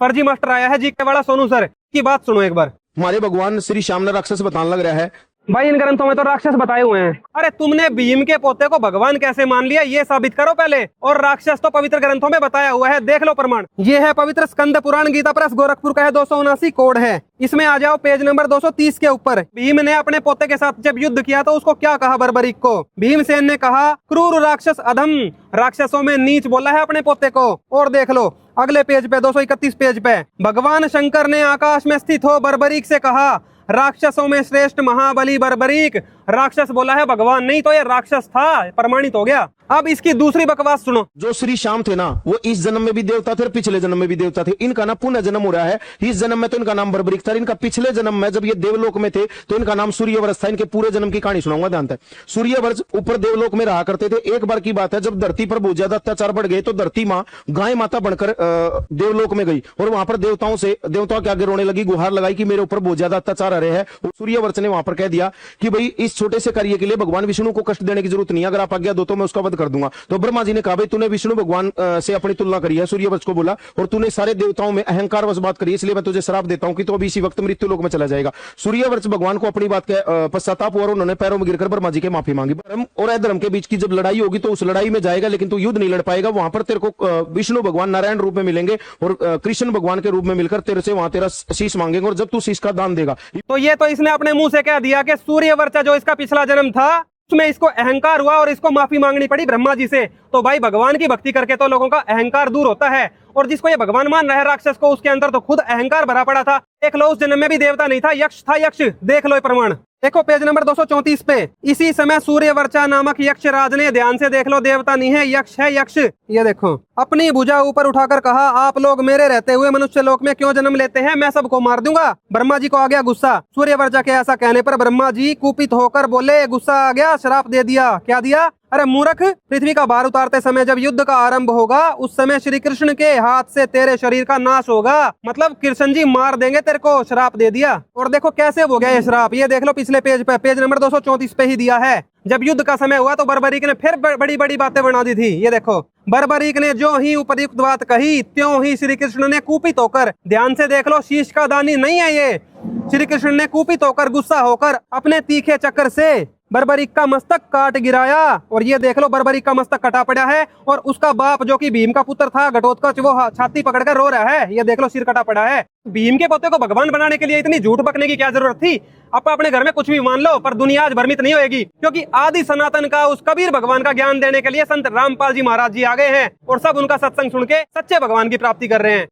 फर्जी मास्टर आया है जीके वाला सोनू सर की बात सुनो एक बार। हमारे भगवान श्री श्याम ने राक्षस बताने लग रहा है। भाई इन ग्रंथों में तो राक्षस बताए हुए हैं। अरे तुमने भीम के पोते को भगवान कैसे मान लिया ये साबित करो पहले। और राक्षस तो पवित्र ग्रंथों में बताया हुआ है, देख लो प्रमाण। ये है पवित्र स्कंद पुराण गीता प्रेस गोरखपुर का है 279 कोड है। इसमें आ जाओ पेज नंबर 230 के ऊपर। भीम ने अपने पोते के साथ जब युद्ध किया तो उसको क्या कहा बर्बरीक को? भीमसेन ने कहा क्रूर राक्षस अधम, राक्षसों में नीच बोला है अपने पोते को। और देख लो अगले पेज पे 231 पेज पे भगवान शंकर ने आकाश में स्थित हो बर्बरीक से कहा राक्षसों में श्रेष्ठ महाबली बर्बरीक। राक्षस बोला है भगवान, नहीं तो ये राक्षस था, प्रमाणित हो गया। अब इसकी दूसरी बकवास सुनो। जो श्री श्याम थे ना वो इस जन्म में भी देवता थे और पिछले जन्म में भी देवता थे। इनका ना पुनः जन्म हो रहा है। इस जन्म में तो इनका नाम बर्बरीक था, इनका पिछले जन्म में जब ये देवलोक में थे तो इनका नाम सूर्यवंश था। इनके पूरे जन्म की कहानी सुनाऊंगा, ध्यान है। सूर्यवंश ऊपर देवलोक में रहा करते थे। एक बार की बात है जब धरती पर बहुत ज्यादा अत्याचार बढ़ गए तो धरती माँ गाय माता बनकर देवलोक में गई और वहां पर देवताओं के आगे रोने लगी, गुहार लगाई कि मेरे ऊपर बहुत ज्यादा अत्याचार आ रहे हैं। सूर्यवंश ने वहां पर कह दिया कि भाई इस छोटे से कार्य के लिए भगवान विष्णु को कष्ट देने की जरूरत नहीं है, अगर आप आज्ञा दो तो मैं उसका वध कर दूंगा। तो ब्रह्मा जी ने कहा भाई तूने विष्णु भगवान से अपनी तुलना करी है, सूर्यवंश को बोला, और तूने सारे देवताओं में अहंकार वश बात करी, इसलिए मैं तुझे श्राप देता हूं कि तू अभी इसी वक्त मृत्यु लोक में चला जाएगा। सूर्यवंश भगवान को अपनी बात के पश्चाताप हुआ और उन्होंने पैरों में गिरकर ब्रह्मा जी के माफी मांगी। धर्म और अधर्म के बीच की जब लड़ाई होगी तो उस लड़ाई में जाएगा लेकिन तू युद्ध नहीं लड़ पाएगा। वहां पर तेरे को विष्णु भगवान नारायण रूप में मिलेंगे और कृष्ण भगवान के रूप में मिलकर तेरे से वहां तेरा शीश मांगेंगे और जब तू शीश का दान देगा। तो ये तो इसने अपने मुंह से कह दिया कि सूर्यवंश जो इसका पिछला जन्म था उसमें इसको अहंकार हुआ और इसको माफी मांगनी पड़ी ब्रह्मा जी से। तो भाई भगवान की भक्ति करके तो लोगों का अहंकार दूर होता है, और जिसको ये भगवान मान रहा है राक्षस को, उसके अंदर तो खुद अहंकार भरा पड़ा था। देख लो उस जन्म में भी देवता नहीं था, यक्ष था यक्ष। देख लो ये प्रमाण, देखो पेज नंबर 234 पे। इसी समय सूर्यवर्चा नामक यक्ष राज ने, ध्यान से देख लो, देवता नहीं है यक्ष है यक्ष, ये देखो, अपनी भुजा ऊपर उठाकर कहा आप लोग मेरे रहते हुए मनुष्य लोक में क्यों जन्म लेते हैं, मैं सबको मार दूंगा। ब्रह्मा जी को आ गया गुस्सा। सूर्यवर्चा के ऐसा कहने पर ब्रह्मा जी कुपित होकर बोले गुस्सा आ गया, श्राप दे दिया। क्या दिया? अरे मूर्ख, पृथ्वी का भार उतारते समय जब युद्ध का आरंभ होगा उस समय श्री कृष्ण के हाथ से तेरे शरीर का नाश होगा, मतलब कृष्ण जी मार देंगे तेरे को, श्राप दे दिया। और देखो कैसे हो गया ये श्राप, ये देख लो पिछले पेज पे, पेज नंबर 234 पे ही दिया है। जब युद्ध का समय हुआ तो बर्बरीक ने फिर बड़ी बड़ी बातें बना दी थी। ये देखो बर्बरीक ने जो ही उपयुक्त बात कही त्यों ही श्री कृष्ण ने कुपित होकर, ध्यान से देख लो, शीश का दानी नहीं है ये, श्री कृष्ण ने कुपित होकर गुस्सा होकर अपने तीखे चक्र से बर्बरीक का मस्तक काट गिराया। और ये देख लो बर्बरीक का मस्तक कटा पड़ा है और उसका बाप जो कि भीम का पुत्र था घटोत्कच, वो छाती पकड़कर रो रहा है। ये देख लो सिर कटा पड़ा है। भीम के पोते को भगवान बनाने के लिए इतनी झूठ बकने की क्या जरूरत थी? आप अपने घर में कुछ भी मान लो पर दुनिया आज भ्रमित नहीं होगी, क्योंकि आदि सनातन का उस कबीर भगवान का ज्ञान देने के लिए संत रामपाल जी महाराज जी आ गए हैं और सब उनका सत्संग सुन के सच्चे भगवान की प्राप्ति कर रहे हैं।